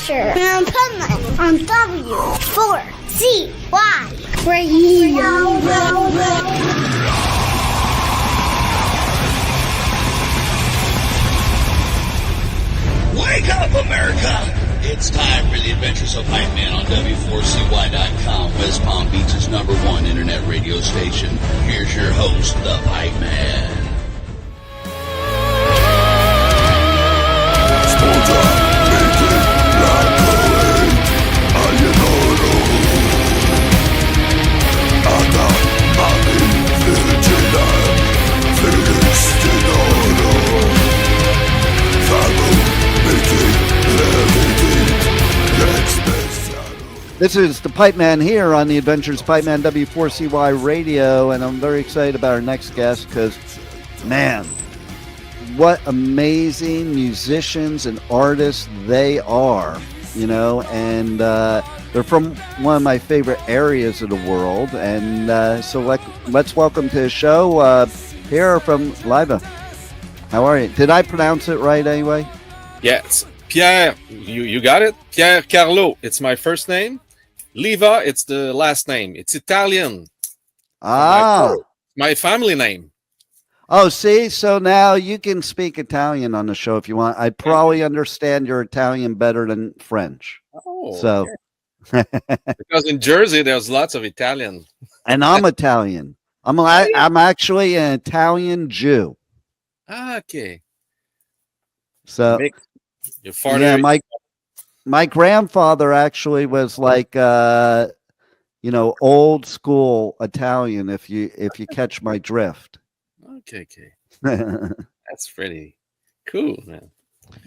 Asher and Pipeman on W4CY Radio. Wake up, America! It's time for the Adventures of Pipeman on W4CY.com, West Palm Beach's #1 internet radio station. Here's your host, the Pipeman. This is the Pipeman here on the Adventures Pipeman W4CY Radio, and I'm very excited about our next guest because, man, what amazing musicians and artists they are, you know, and they're from one of my favorite areas of the world, and so let's welcome to the show Pier from Liva. How are you? Did I pronounce it right anyway? Yes, Pier, you got it? Pier Carlo, it's my first name. Liva, it's the last name. It's Italian. Ah. My family name. Oh, see? So now you can speak Italian on the show if you want. I probably understand your Italian better than French. Oh, so. Okay. Because in Jersey, there's lots of Italian. And I'm Italian. I'm actually an Italian Jew. Ah, okay. So, your father. Yeah, my grandfather actually was like, old school Italian. If you catch my drift. Okay. That's pretty cool, man.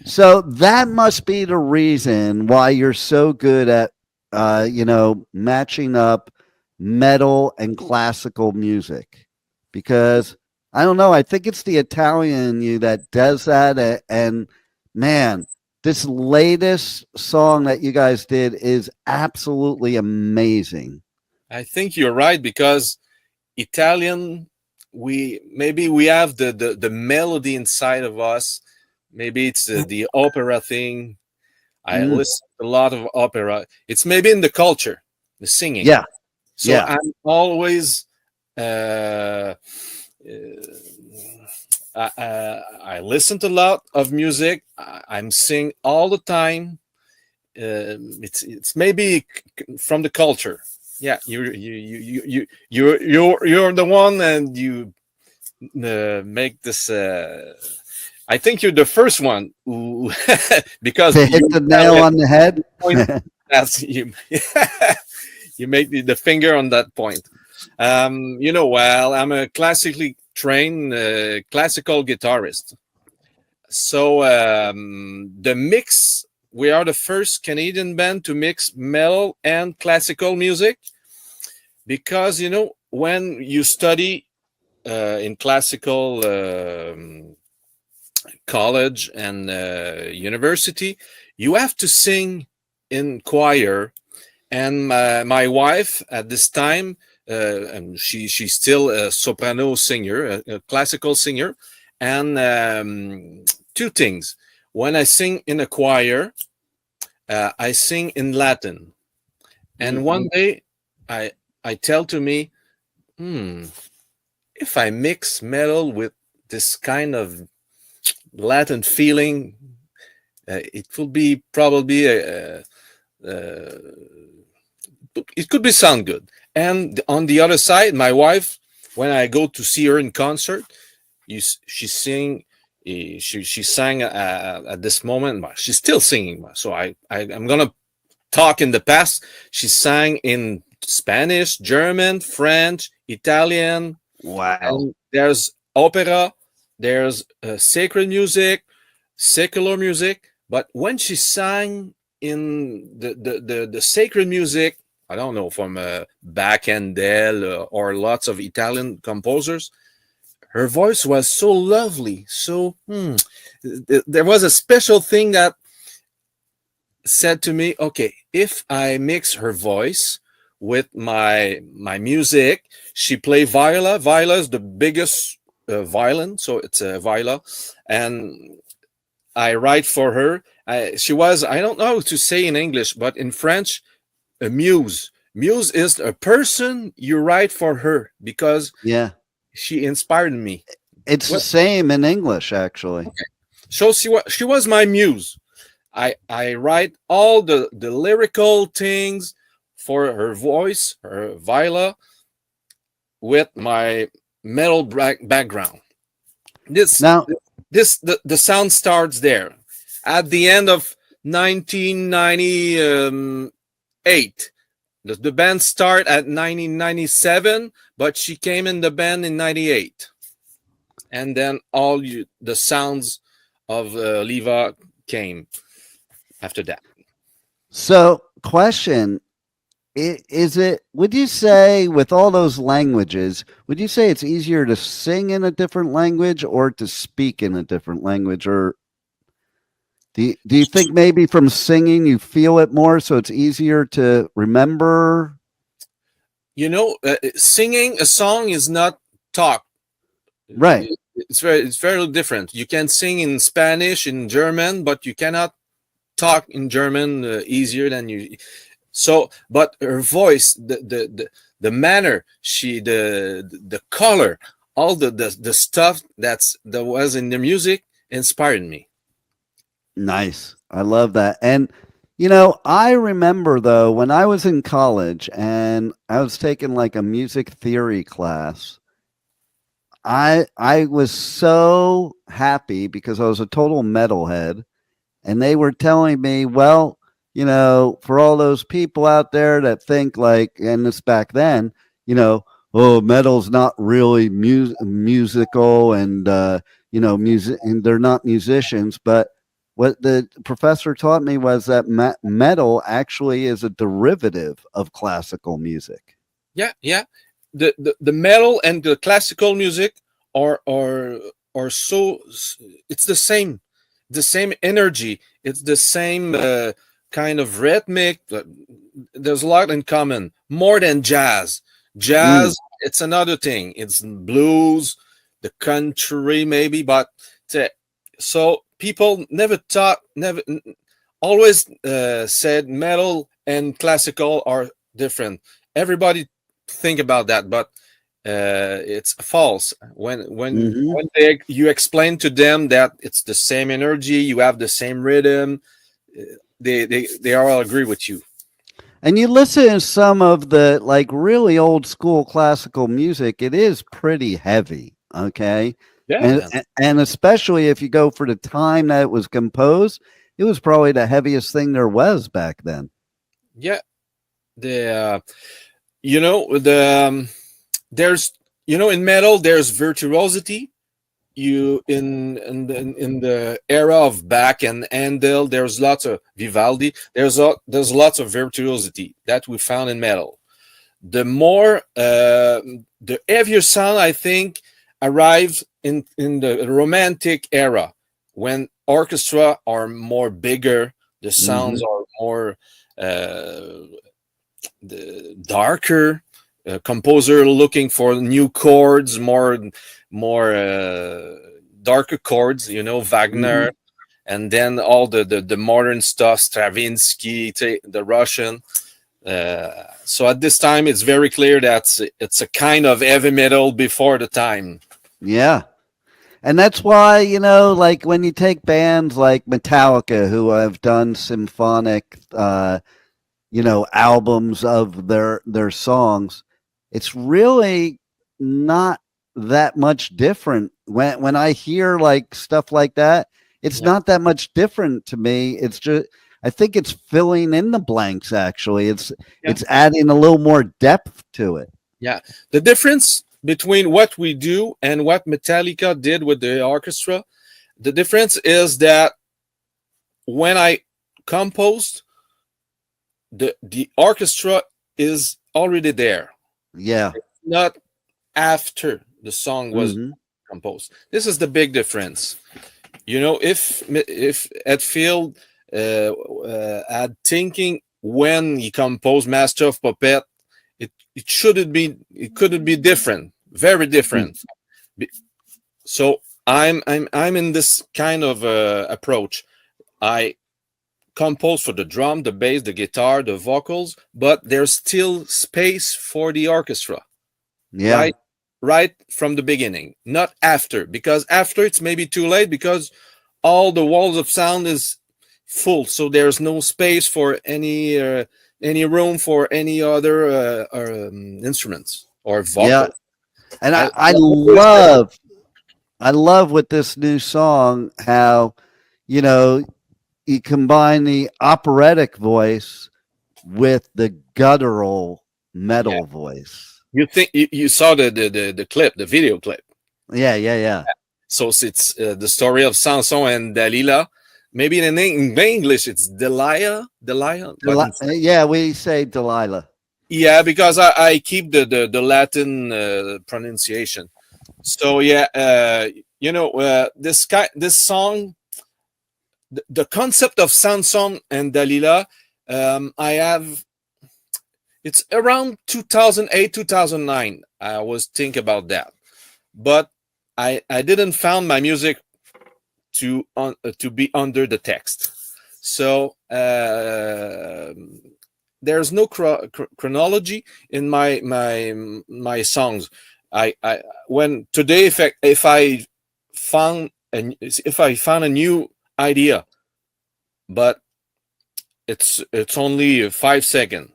So that must be the reason why you're so good at, matching up metal and classical music. Because I don't know, I think it's the Italian in you that does that, and man. This latest song that you guys did is absolutely amazing. I think you're right because Italian, we have the melody inside of us. Maybe it's the opera thing. I listen to a lot of opera. It's maybe in the culture, the singing. Yeah. So yeah. I'm always. I listen to a lot of music. I'm sing all the time. It's maybe from the culture. Yeah, you're the one, and you make this. I think you're the first one who, because to hit the nail on the head. That's you. You make the finger on that point. Well, I'm a classically trained classical guitarist. So the mix, we are the first Canadian band to mix metal and classical music because, when you study in classical college and university, you have to sing in choir. And my wife at this time, and she's still a soprano singer, a classical singer. And two things. When I sing in a choir, I sing in Latin. And one day I tell to me, if I mix metal with this kind of Latin feeling, it will be probably it could be sound good. And on the other side, my wife, when I go to see her in concert, she sang at this moment. She's still singing. So I'm gonna talk in the past. She sang in Spanish, German, French, Italian. Wow. And there's opera. There's sacred music, secular music. But when she sang in the sacred music, I don't know, from Bach and Del or lots of Italian composers, her voice was so lovely. So there was a special thing that said to me, okay, if I mix her voice with my music, she play viola. Viola is the biggest violin, so it's a viola. And I write for her, She was, I don't know how to say in English, but in French, a muse. Muse is a person you write for her because Yeah. she inspired me. It's the Well, same in English, actually. so she was my muse. I write all the lyrical things for her voice, her viola, with my metal background. This Now, the sound starts there. At the end of 1998, the band start at 1997, but she came in the band in 98, and then the sounds of Liva came after that. so question, is it, would you say with all those languages, would you say it's easier to sing in a different language or to speak in a different language? Or do you think maybe from singing you feel it more, so it's easier to remember? Singing a song is not talk. Right. It's very different. You can sing in Spanish, in German, but you cannot talk in German easier than you. So, but her voice, the manner, the color, all the stuff that was in the music inspired me. Nice. I love that. And I remember though when I was in college and I was taking like a music theory class, I was so happy because I was a total metalhead, and they were telling me, well, for all those people out there that think like, and this back then, oh, metal's not really musical, and music, and they're not musicians. But what the professor taught me was that metal actually is a derivative of classical music. Yeah. The metal and the classical music are so, it's the same energy. It's the same kind of rhythmic. There's a lot in common, more than jazz. It's another thing. It's blues, the country maybe, but so people never always said metal and classical are different. Everybody think about that, but it's false. When you explain to them that it's the same energy, you have the same rhythm, they all agree with you. And you listen to some of the like really old school classical music, it is pretty heavy. Okay. Yeah. And especially if you go for the time that it was composed, it was probably the heaviest thing there was back then. Yeah. There's in metal there's virtuosity. You in the era of Bach and Handel, there's lots of Vivaldi. There's lots of virtuosity that we found in metal. The more the heavier sound, I think, arrives in the Romantic era, when orchestra are more bigger, the sounds are more darker. Composer looking for new chords, more darker chords, Wagner, and then all the modern stuff, Stravinsky, the Russian. So at this time, it's very clear that it's a kind of heavy metal before the time. Yeah. And that's why, like when you take bands like Metallica, who have done symphonic, albums of their songs, it's really not that much different. When I hear like stuff like that, it's not that much different to me. It's just, I think it's filling in the blanks. Actually, it's adding a little more depth to it. Yeah, the difference between what we do and what Metallica did with the orchestra, the difference is that when I composed, the orchestra is already there. Yeah. Not after the song was composed. This is the big difference. If Hetfield had thinking when he composed Master of Puppet, it couldn't be different, very different. So I'm in this kind of approach. I composed for the drum, the bass, the guitar, the vocals, but there's still space for the orchestra. Yeah. Right from the beginning, not after, because after it's maybe too late because all the walls of sound is full, so there's no space for any room for any other instruments or Yeah. vocals. And I I love with this new song how, you know, you combine the operatic voice with the guttural metal voice. you think you saw the clip, the video clip. Yeah, yeah, yeah. So it's the story of Samson and Dalila. Maybe in English it's Delia, but Yeah, we say Delilah. yeah, because I keep the Latin pronunciation. So yeah, this song, the concept of Samson and Dalila, I have. It's around 2008, 2009. I was think about that, but I didn't found my music to be under the text. So there's no chronology in my songs. I when today if I found a new idea, but it's only 5 seconds,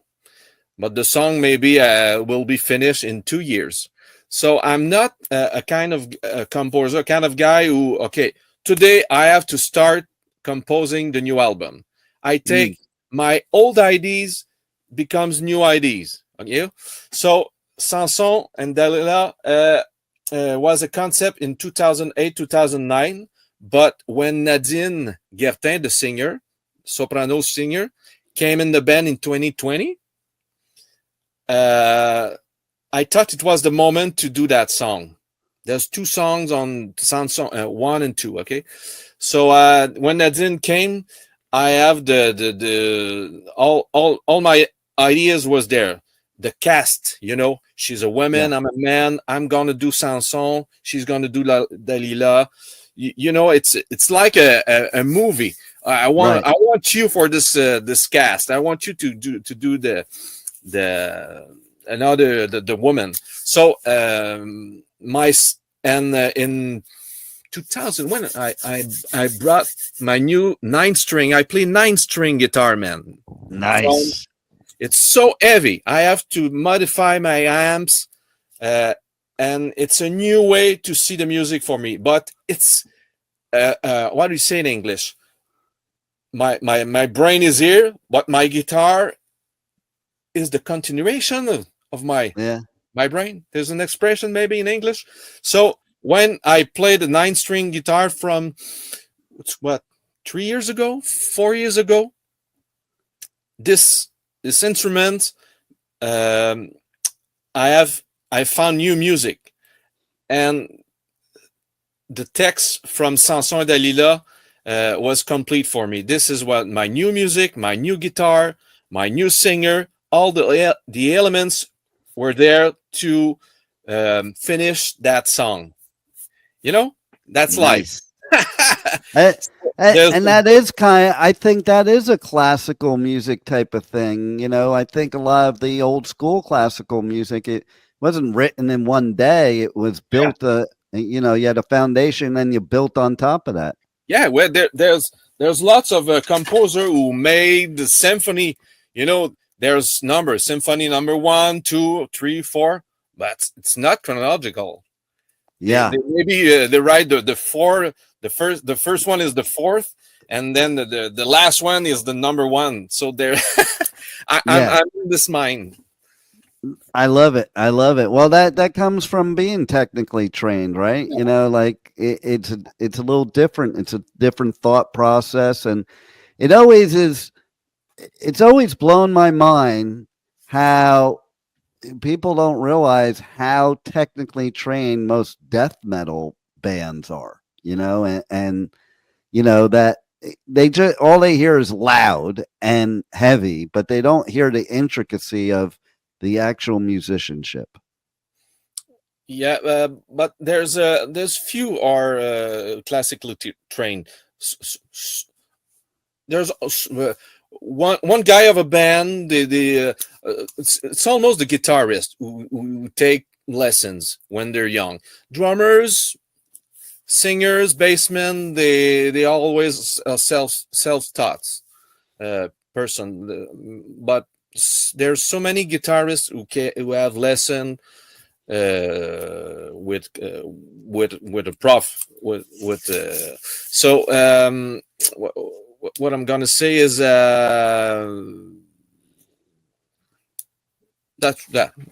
but the song maybe will be finished in 2 years. So I'm not a kind of composer, kind of guy who, okay, today I have to start composing the new album. I take my old ideas becomes new ideas. Okay, so Samson and Dalila was a concept in 2008, 2009. But when Nadine Guertin, the singer, soprano singer, came in the band in 2020, I thought it was the moment to do that song. There's 2 songs on Samson, 1 and 2. Okay, so when Nadine came, I have the all my ideas was there. The cast, she's a woman, I'm a man. I'm gonna do Samson, she's gonna do Dalila. It's like a movie. I want you for this cast. I want you to do the woman. So in 2000, when I brought my new 9-string, I play 9-string guitar, man. Nice. It's so heavy. I have to modify my amps, and it's a new way to see the music for me. But it's what do you say in English? My brain is here, but my guitar is the continuation of my brain. There's an expression maybe in English. So when I played the 9-string guitar from 3 years ago, 4 years ago, this instrument, I found new music, and the text from Samson and Dalila was complete for me. This is what my new music, my new guitar, my new singer, all the elements were there to finish that song. That's nice. Life. And that is I think that is a classical music type of thing. I think a lot of the old school classical music, it wasn't written in one day. It was built, you had a foundation and you built on top of that. Yeah, well, there's lots of composer who made the symphony. There's numbers, symphony number 1, 2, 3, 4, but it's not chronological. Yeah, maybe they write the 4. The first one is the 4th, and then the last one is the number 1. So there, I'm in this mind. I love it. Well, that comes from being technically trained, right? Like it's a little different. It's a different thought process, and it always is. It's always blown my mind how people don't realize how technically trained most death metal bands are, and that they just, all they hear is loud and heavy, but they don't hear the intricacy of the actual musicianship. Yeah, but there's few are classically trained. there's one guy of a band. It's almost the guitarist who take lessons when they're young. Drummers, singers, bassmen, they always self-taught person. But there's so many guitarists who have lesson with a prof what I'm gonna say is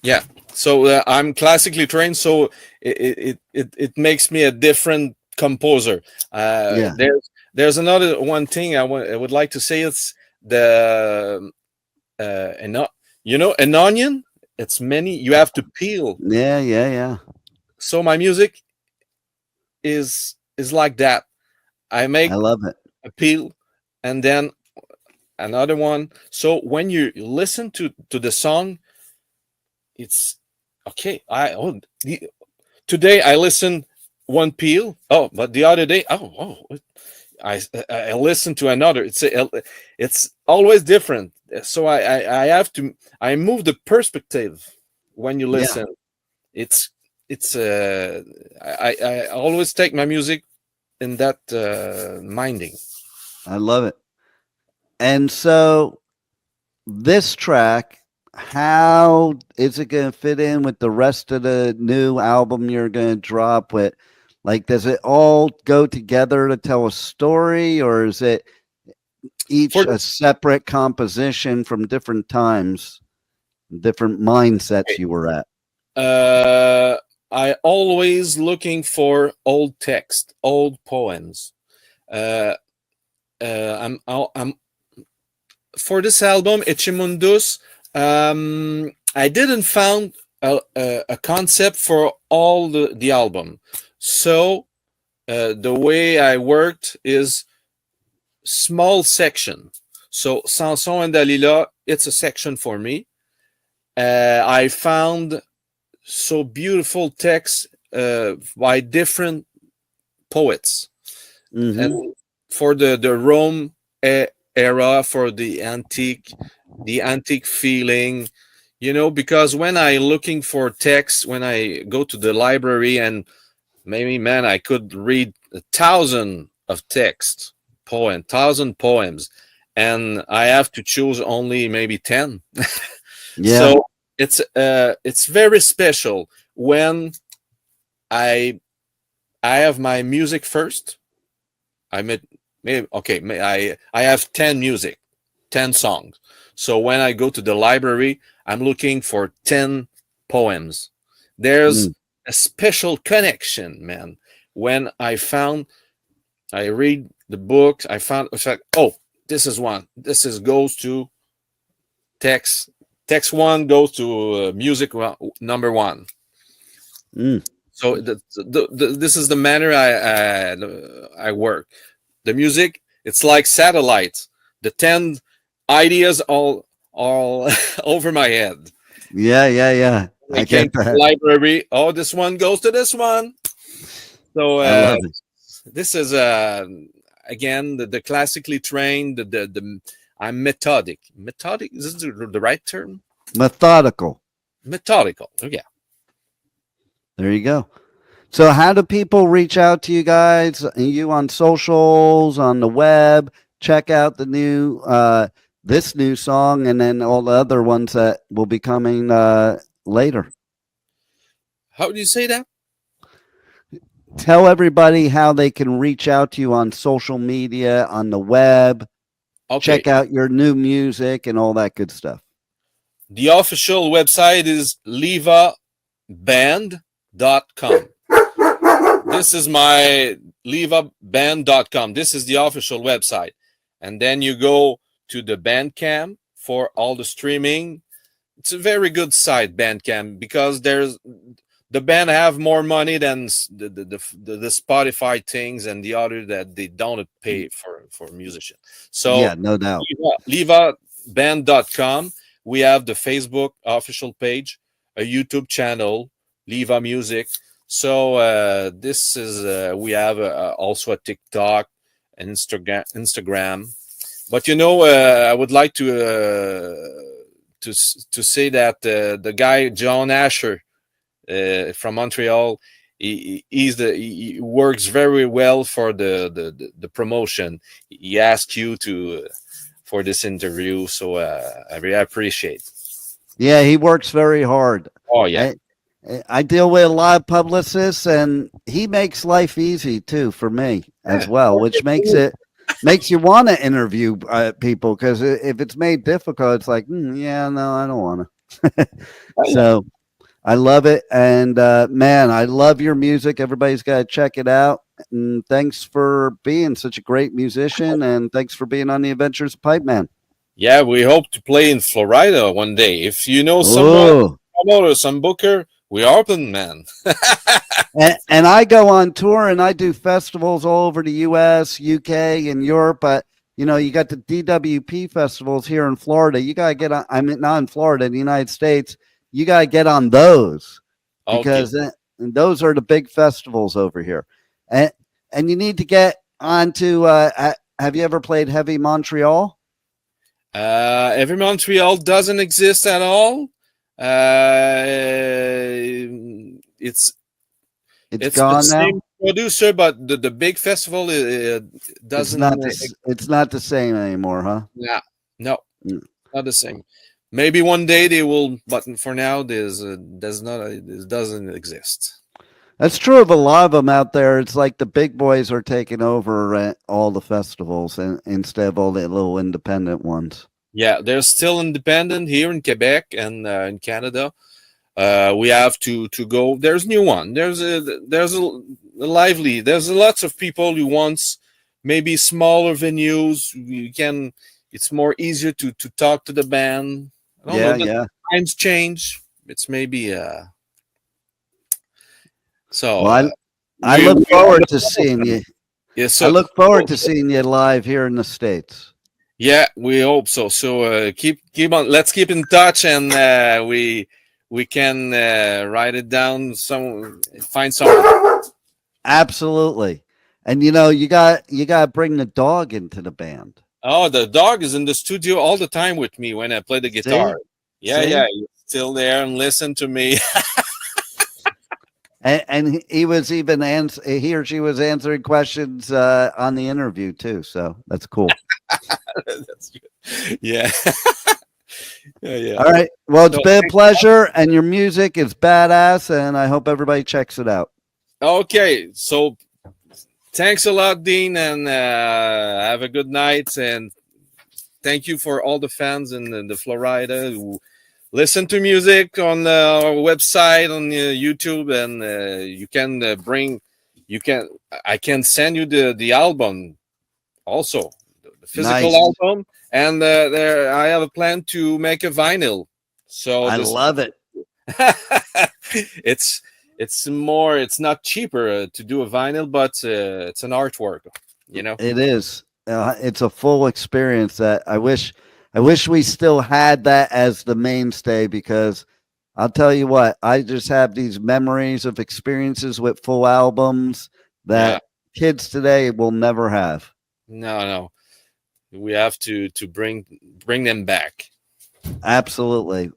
yeah. So I'm classically trained, so it makes me a different composer. There's another one thing I would like to say. It's the an onion. It's many. You have to peel. Yeah. So my music is like that. I love it. a peel, and then another one. So when you listen to the song, it's okay. Today I listened one peel. Oh, but the other day, I listened to another. It's always different. So I have to. I move the perspective when you listen. I always take my music in that minding. I love it. And so this track, how is it going to fit in with the rest of the new album you're going to drop with? Like, does it all go together to tell a story, or is it each a separate composition from different times, different mindsets you were at? I always looking for old text, old poems. I'm for this album, Ecce Mudus. I didn't found a concept for all the album. So the way I worked is small section. So Samson Dalila, it's a section for me. I found so beautiful texts by different poets. And for the Rome era, for the antique feeling, because when I looking for text, when I go to the library, and maybe, man, I could read 1,000 of text, 1,000 poems, and I have to choose only maybe 10. So it's very special when I have my music first. I have 10 songs. So when I go to the library, I'm looking for 10 poems. There's a special connection, man. When I read the book, I found, this is one. Goes to text. Text one goes to music number one. So this is the manner I work. The music, it's like satellites. The 10 ideas all over my head. Yeah. I came to the library. Oh, this one goes to this one. So this is again the classically trained. I'm methodic. Methodic, is this the right term? Methodical. Yeah. There you go. So how do people reach out to you guys? You on socials, on the web? Check out the new this new song, and then all the other ones that will be coming later. How do you say that? Tell everybody how they can reach out to you on social media, on the web. Okay. Check out your new music and all that good stuff. The official website is livaband.com. This is my livaband.com. This is the official website. And then you go to the Bandcamp for all the streaming. It's a very good site, Bandcamp, because the band have more money than the Spotify things and the other that they don't pay for musicians. So yeah, no doubt. livaband.com. We have the Facebook official page, a YouTube channel, Liva Music. So this is we have also a TikTok and Instagram. But I would like to say that the guy John Asher from Montreal, he works very well for the promotion. He asked you for this interview, so I really appreciate. Yeah, he works very hard. Oh yeah. I deal with a lot of publicists, and he makes life easy too for me as well, which makes you want to interview people, because if it's made difficult, it's like, yeah, no, I don't want to. So I love it, and man, I love your music. Everybody's got to check it out. And thanks for being such a great musician, and thanks for being on the Adventures of Pipeman. Yeah, we hope to play in Florida one day. If you know someone, promoter, some booker, we're open, man. and I go on tour, and I do festivals all over the U.S., UK, and Europe. But you got the DWP festivals here in Florida. You gotta get on. I mean, not in Florida, in the United States. You gotta get on those, because those are the big festivals over here. And you need to get onto. Have you ever played Heavy Montreal? Heavy Montreal doesn't exist at all. It's gone the same now. Producer, but the big festival doesn't. It's not the same anymore, huh? Yeah, no, not the same. Maybe one day they will, but for now, it doesn't exist. That's true of a lot of them out there. It's like the big boys are taking over all the festivals, instead of all the little independent ones. Yeah, they're still independent here in Quebec and in Canada. We have to go. There's new one. There's lots of people who wants maybe smaller venues. It's more easier to talk to the band. Yeah. Times change. It's maybe so. Well, I look forward to seeing you. Yeah, so I look forward to seeing you live here in the States. Yeah, we hope so. So keep on. Let's keep in touch, and we can write it down. Find someone. Absolutely, and you got to bring the dog into the band. Oh, the dog is in the studio all the time with me when I play the guitar. See? Yeah, he's still there and listen to me. And he was even he or she was answering questions on the interview too. So that's cool. That's good. Yeah. Yeah. All right. Well, it's been a pleasure, and your music is badass, and I hope everybody checks it out. Okay. So thanks a lot, Dean, and have a good night. And thank you for all the fans in the Florida who listen to music on our website, on YouTube, and I can send you the album also, the physical album, and I have a plan to make a vinyl. So I love it. It's not cheaper to do a vinyl, but it's an artwork, It is. It's a full experience that I wish we still had that as the mainstay, because I'll tell you what, I just have these memories of experiences with full albums that kids today will never have. No. We have to bring them back. Absolutely.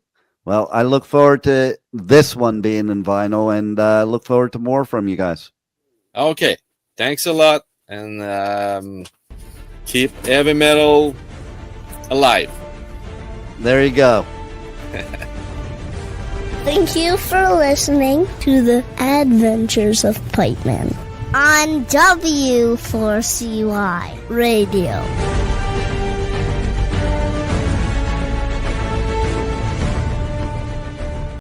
Well, I look forward to this one being in vinyl, and look forward to more from you guys. Okay. Thanks a lot, and keep heavy metal alive. There you go. Thank you for listening to the Adventures of Pipeman on W4CY Radio.